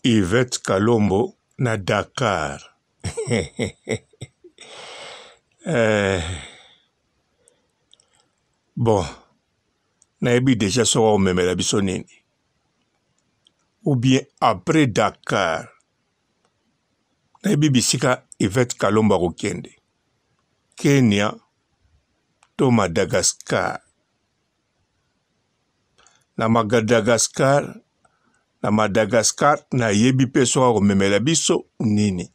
Yvette Kalombo na Dakar. Bon, nayebi déjà soka omemela biso nini. Ou bien après Dakar, nayebi bisika Yvette Kalombo akokende. Kenya to Madagascar. Na Madagascar nayebi pe soka omemela biso nini.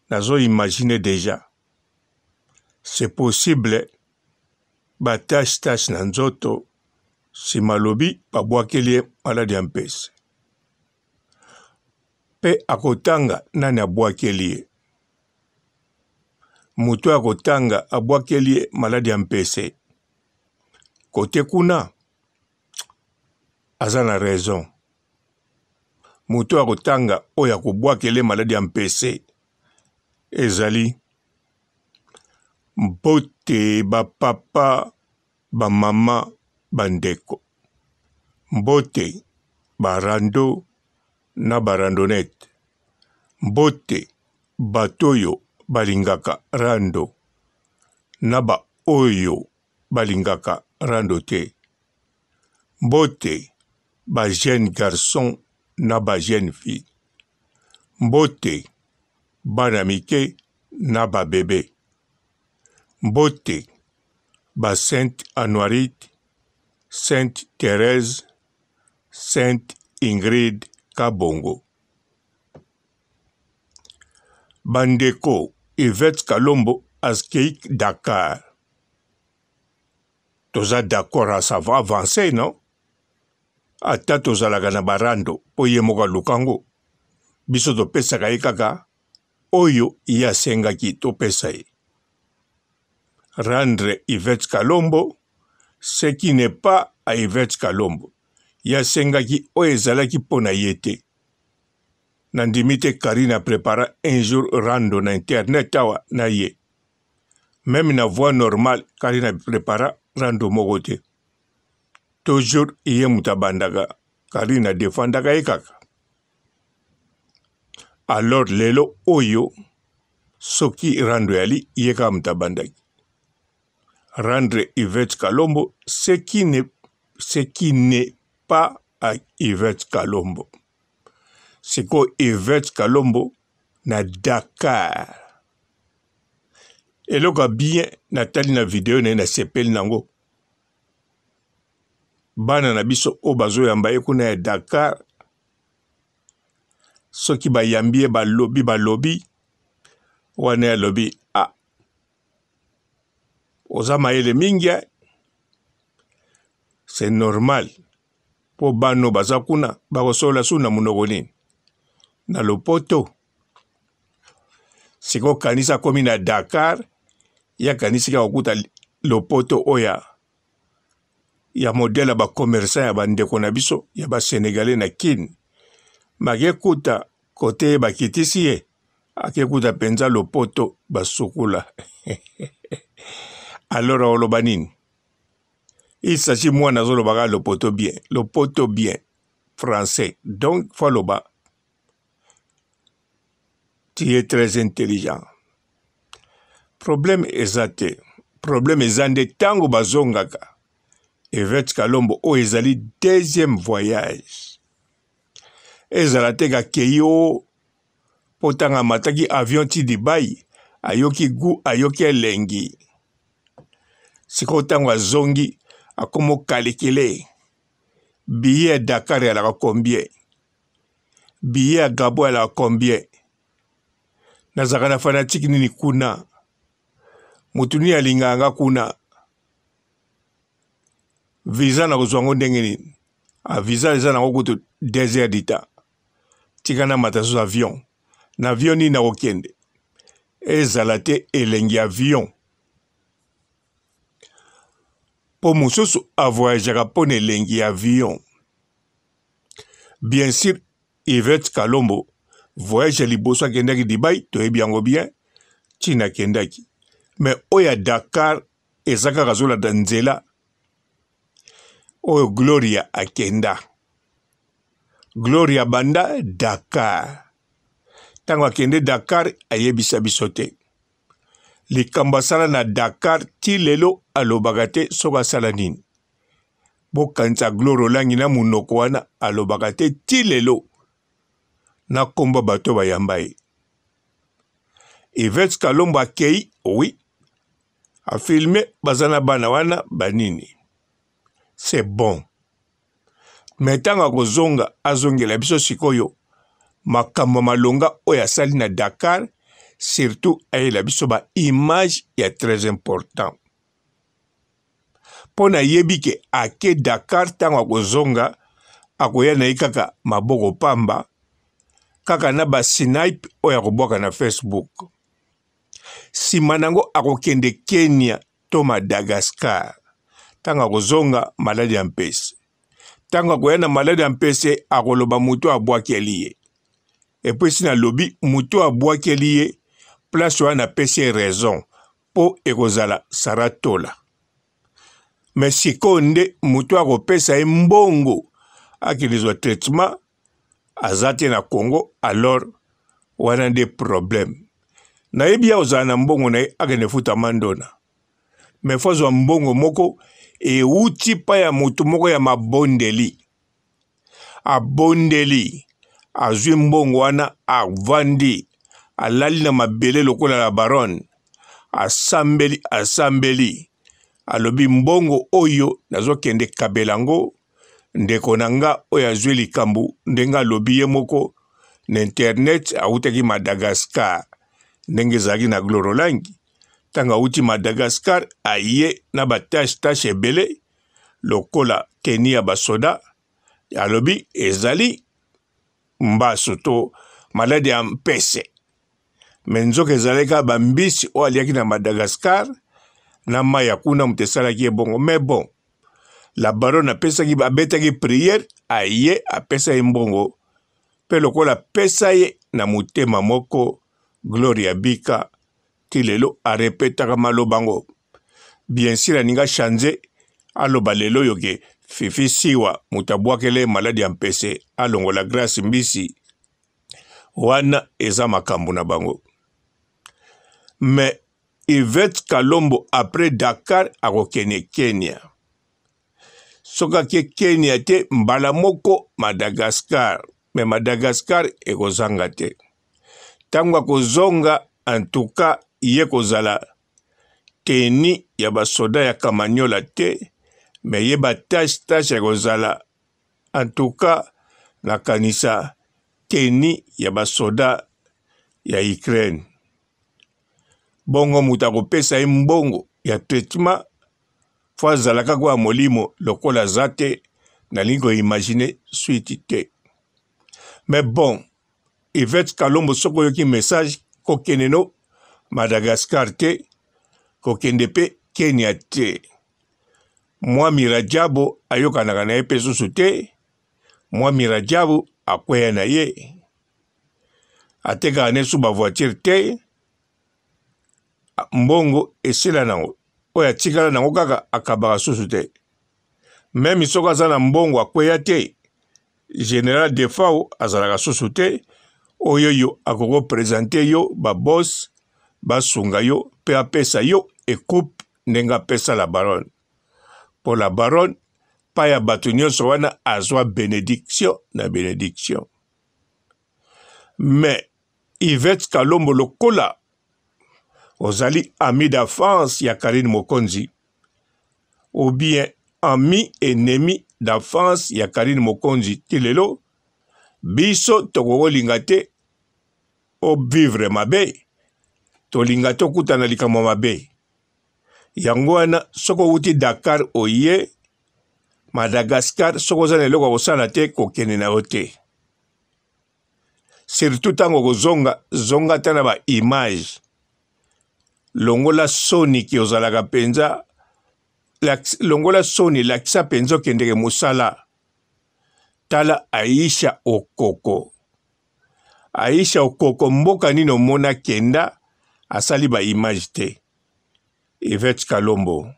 Nazo imaginer déjà. C'est possible batache na nzoto si malobi babwakeli maladi ya mpese. Pe akotanga nani abwakeli. Mutu akotanga abwakeli maladi ya mpese. Kote kuna aza na raison. Mutu akotanga oya kubwakeli maladi ya mpese. Ezali mbote bapapa bamama bandeko. Mbote barando na barandonete. Mbote batoyo balingaka rando na ba oyo balingaka rando te. Mbote ba jeune garçon na ba jeune fille. Mbote bana mike na ba bébé. Mbote ba Sainte Anuarite, Sainte Thérèse, Sainte Ingrid Kabongo. Bandeko Yvette Kalombo askeik Dakar. Toza d'accord, ça va avancer, non? Ata tozalaka na barando po ye moka lukango. Biso topesaka ye kaka oyo ye asengaki topesa ye. Rendre Yvette Kalombo ce qui n'est pas à Yvette Kalombo. Ye asengaki oyo ezalaki pona ye te. Nandimi te Karina prépara un jour rando na internet awa na ye. Même na voix normale, Karina prépara rando moko te. Toujours ye mutabandaka, Karina défendaka ye kaka. Alors lelo oyo, soki rando yali ye ka mutabandaki. Rendre Yvette Kalombo ce qui n'est pas à Yvette Kalombo. C'est quoi Yvette Kalombo na Dakar. Et loka bien natali na vidéo na sepel nango. Bana na biso o bazo yamba kuna ya Dakar. Soki ba yambie ba lobby. Wane ya lobby. Ah. Ozama ele mingia. C'est normal. Po bano baza kuna. Bako sola suna munogoni. Na lopoto. Siko kanisa komi na Dakar. Ya kanisa ka okuta lopoto oya. Ya modèle ba commerçant ya bandeko na biso. Ya ba Sénégalais na kin. Make kuta kote ba kitisi ye. Ake kuta penza lopoto ba sukula. Alors oloba nini? Il s'agit moi nazolo baga lopoto bien. Lopoto bien. Français. Donc foloba. Tu es très intelligent. Problème ezate. Problème ezande tango bazongaka. Yvette Kalombo o ezali deuxième voyage. Ezalate ga keyo potanga mataki avion ti Dubai. Ayoki gu ayoki elengi. Siko tango azongi akomo kalekele. Billet Dakar yalaka combien? Billet Gabo yalaka combien? Nazaka na fanatique nini kuna. Mutuni alinganga kuna. Visa na kozwango ndenge nini. A visa eza na kokutu 2 heures d'ita. Tikana mataso avion. Na avion ni na okende. Ezalate elengi avion. Po mususu a voyagera pone elengi avion. Bien sûr, Yvette Kalombo voyage liboso akendaki Dubai, toyebi yango bien, China kendaki. Mais oya Dakar ezaka kazola danzela. Oyo Gloria akenda. Gloria banda Dakar. Tango akende Dakar ayebisa biso te. Likambo asala na Dakar ti lelo alobaka te soki asala nini. Bokanisa Gloire olangi na munoko wana alobaka te ti lelo na komba bato bayamba ye. Yvette Kalombo akei, oui, a filmé bazana bana wana banini. C'est bon. Mais tango akozonga azongela biso sikoyo makambo malonga oyo asali na Dakar, surtout ayela biso ba image ya très important. Pona yebi ke ake Dakar tango akozonga akoya na ye kaka maboko pamba kaka na ba snipe oyo akobwaka na Facebook. Sima nango akokende Kenya to Madagascar. Tango akozonga maladi ya mpese. Tango akoya na maladi ya mpese akoloba mutu abwakeli ye. Epuis si na lobi mutu abwakeli ye place wana pese raison po ekozala saratola. Mais siko nde mutu akopesa ye mbongo akilizwa traitement azate na Congo alors wana nde problème. Na yebi ya ozala na mbongo na ye akende futa mandona. Mais fozwa mbongo moko euti pa ya mutu moko ya mabondeli. Abondeli. Azwi mbongo wana avandi. Alali na mabele lokola la baronne. Asambeli. Alobi mbongo oyo nazo kende kabelango. Ndeko nanga oyo azwi likambu. Ndenga alobi ye moko na internet autaki Madagascar. Ndenge zaki na Gloire olangi. Tanga uti Madagascar aye na batache ebele lokola teni ya basoda alobi ezali mbaso to maladi ya mpese. Menzoka ezaleka bambisi o aliaki na Madagascar na maya kuna mutesalaki ebongo. Mais bon, la baronne apesaki abetaki prière aye apesa ye mbongo pe lokola pesa ye na mutema moko Gloria Bika ti lelo arepetaka malobango. Bien sûr aninga change aloba lelo yoke Fifi Siwa mutabwakele maladi ya mpese alongola Grace Mbisi wana eza makambo na bango. Mais Yvette Kalombo après Dakar akokene Kenya. Soka ke Kenya te mbala moko Madagascar. Mais Madagascar ekozanga te. Tango akozonga en tout cas ye kozala teni ya basoda ya Kamanyola te. Mais ye batache ya kozala en tout cas na kanisa teni ya basoda ya Ukraine. Bongo muta kopesa ye mbongo ya traitement fo azalaka kwa molimo lokola zate na lingo imagine suite te. Mais bon, Yvette Kalombo soko yoki message kokende no Madagascar te, kokende pe Kenya te. Mwa Mirajabo ayokanaka na ye pe susu te, mwa Mirajabo akweya na ye. Ateka ane su ba voiture te, mbongo esila nango. Oya tikala nango kaka akabaka susu te. Même soko aza na mbongo akweya te, General Defao azalaka susu te, oyo yo akoko présenter yo ba boss basunga yo pe apesa yo ekupe ndenga pesa la baronne. Pour la baronne pa ya bato nyonso wana azwa bénédiction na bénédiction. Mais Yvette Kalombo lokola ozali ami d'enfance ya Karine Mokonzi ou bien ami ennemi d'enfance ya Karine Mokonzi tilelo biso tokokolinga te o vivre mabe tolinga te okutana likambo mabe. Yango wana soko uti Dakar oye Madagascar soko zana eloko kosala te kokende na yo te. Surtout tango kozonga zonga tana ba image longola soni ki ozalaka penza longola soni lakisa penza okendeke mosala. Tala Aisha Okoko. Aisha Okoko mboka nino mona kenda asali ba image te. Yvette Kalombo.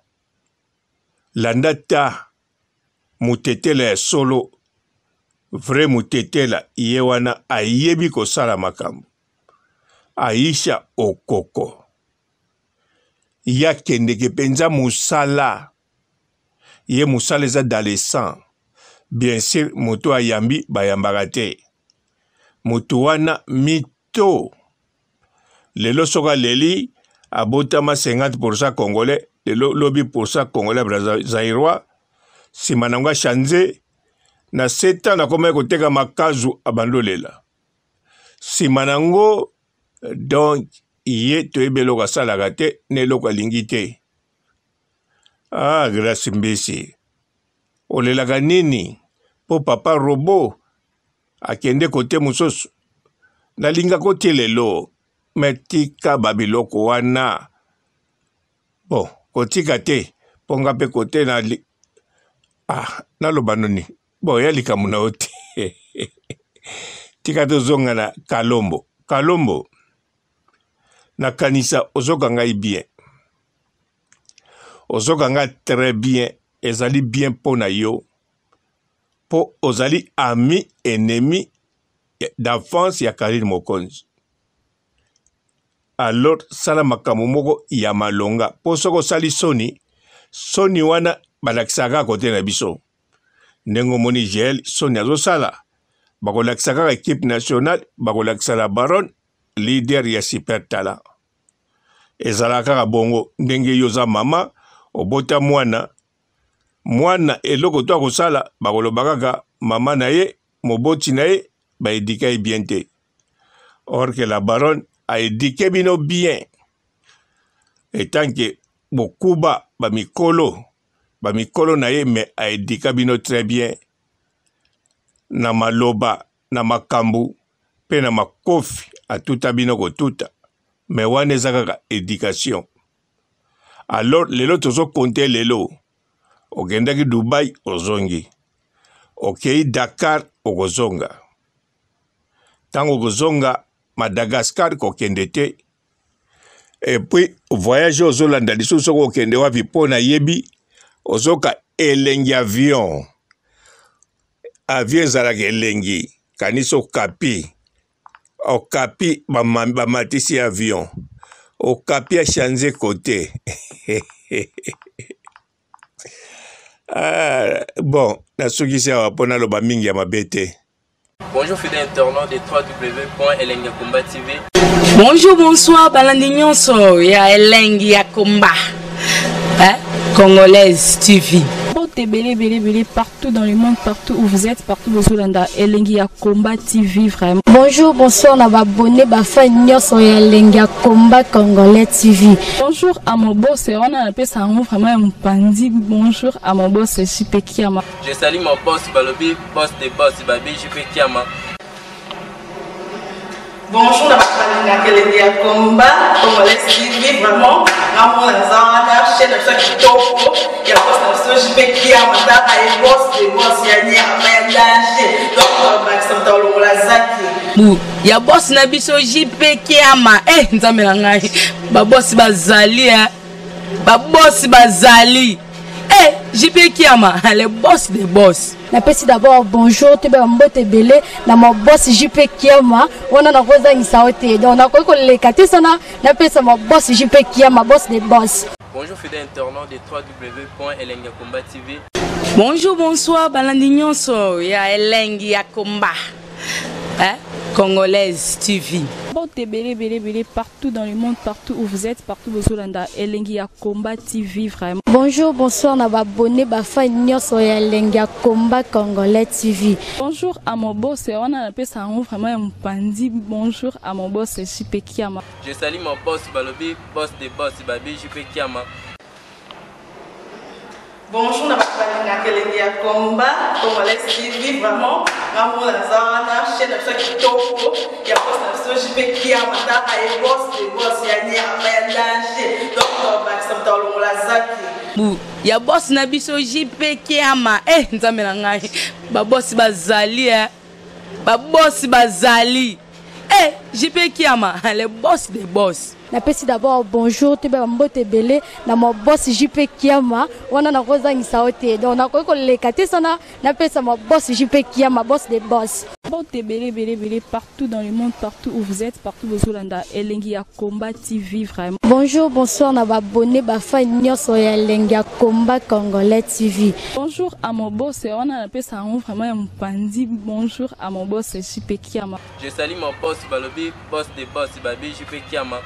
Landa ta mutetele ya solo vrai mutetela ye wana ayebi kosala makambo. Aisha Okoko ya kendeke penza musala ye musala eza dans le sang. Bien sûr moto ayambi bayambaka te. Moto wana mito lelo soka leli abotama 50% congolais lelo lobi % congolais brazzairois simanangwa chanze na 7 ans nakoma koteka makazu abandolela simanango. Donc ye toyebelo kasalaka te ne eloko alingi te. Ah, Grace Mbisi olelaka nini po papa Robo akende kote mosusu nalinga kote lelo metika babiloko wana bon kotika te ponga pe kote na naloba noni bon ya likambo na ote tika tozonga na Kalombo na kanisa ozoka ngai bien. Ozoka nga très bien, ezali bien pona yo. Po ozali ami, ennemi d'enfance ya Karine Mokonzi. Alors, sala makambo moko ya malonga. Po soko sali soni wana balakisaka kote na biso. Nengo moni gel, soni azo sala. Bakolakisaka équipe nationale, bakolakisa la baronne, leader ya super talent. Ezalaka bongo ndenge yoza mama obota mwana eloko to akosala bakolobaka mama na ye moboti na ye baedika ye bien te. Or que la baronne a éduqué bino bien. Etant que bokuba bamikolo na ye me a éduqué bino très bien. Na maloba na makambu pe na makofi atuta bino kotuta. Mais wana eza kaka éducation. Alors lelo tozo compter lelo. Okendaki Dubai ozongi. Okei Dakar okozonga. Tango okozonga Madagascar kokende te. Et puis voyage ozolanda lisusu soko okende wapi pona yebi ozoka elengi avion. Avion ezalaka elengi kaniso kapi. Okapi bamatisi avion. Okapi a changé côté. Bon, la suggestion à pona lo bamingi ya mabete. Bonjour fidèle internaute de www.elengiakomba TV. Bonjour, bonsoir, balandi nyonso ya Elengi ya Komba. Congolaise TV. Belé partout dans le monde, partout où vous êtes, partout où vous êtes, Elengi ya Komba TV vraiment. Bonjour, bonsoir, on va abonner bafa nyonso ya Elengi ya Komba Congolais TV. Bonjour à mon boss, on a appelé ça vraiment un pandi. Bonjour à mon boss, JP Kiama. Je salue mon boss Balobi, boss des boss Babi, JP Kiama. Bonjour, la Elengi ya Komba Congolais TV vraiment. Amour la zana, chaîne de chaque topo, il y a pas de JP Kiama, tata et boss des boss ya ni amayandage. Donc on va accepter le la zaki. Ya boss na biso JP Kiama. Nzambe na ngai. Ba boss bazali ba boss bazali. JP Kiama, le boss des boss. Napesi d'abord bonjour, tu mbote belé na mon boss JP Kiama. On a nakoza ngisaote. Donc na ko le katesana napesa mon boss JP Kiama, boss des boss. Bonjour fidèle internaute de www.elengiakomba TV. Bonjour, bonsoir, balandi nyonso ya Elengi ya Komba. Congolaise TV. Belé partout dans le monde, partout où vous êtes, partout où vous êtes, Elengi ya Komba TV vraiment. Bonjour, bonsoir, on va abonner bafa nyonso ya Elengi ya Komba Congolais TV. Bonjour à mon boss, on a appelé ça vraiment un pandi. Bonjour à mon boss, JP Kiama. Je salue mon boss Balobi, boss des boss Babi, JP Kiama. Bonjour, la Elengi ya Komba Congolais TV vraiment. Amour la zana, chaîne de chaque topo, il y a pas de JP Kiama, tata et boss des boss ya ni amayandage. Donc on va accepter le la zaki. Ya boss na biso JP Kiama. Nzambe na ngai. Ba boss bazali ba boss bazali. Eh, JP Kiama, le boss des boss. Napesi d'abord bonjour te ba mbote belé na mo boss JP Kiama wana na kozangisa ote donc na ko leka te sana napesa mo boss JP Kiama boss des boss. Mbote belé partout dans le monde, partout où vous êtes, partout où Zolanda Elengi ya Combat TV vraiment. Bonjour, bonsoir na ba abonné ba fan nyonso ya Elengi ya Combat Congolais TV. Bonjour à mon boss, on a appelé ça vraiment un pandi. Bonjour à mon boss JP Kiama. Je salue mon boss Balobi, boss des boss Babi JP Kiama.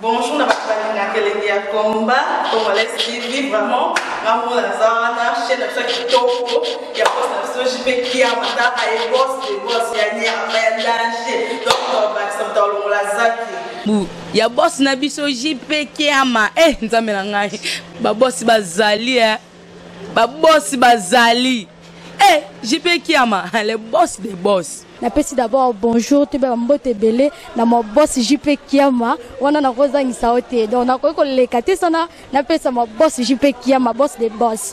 Bonjour, na bakalina kelengi ya Combat Congolais TV vraiment ngamu na zana chaîne ça kitoko ya boss na JP Kiama ta ay boss de boss ya nyama ya danger donc ba samta longola zaki Bu ya boss na biso JP Kiama nzambe na ngai ba boss bazali ba boss bazali JP Kiama le boss des boss. Napesi d'abord bonjour te ba mbote belé na mo boss JP Kiama wana na kozangisa ote donc na ko leka te sana napesa mo boss JP Kiama boss des boss.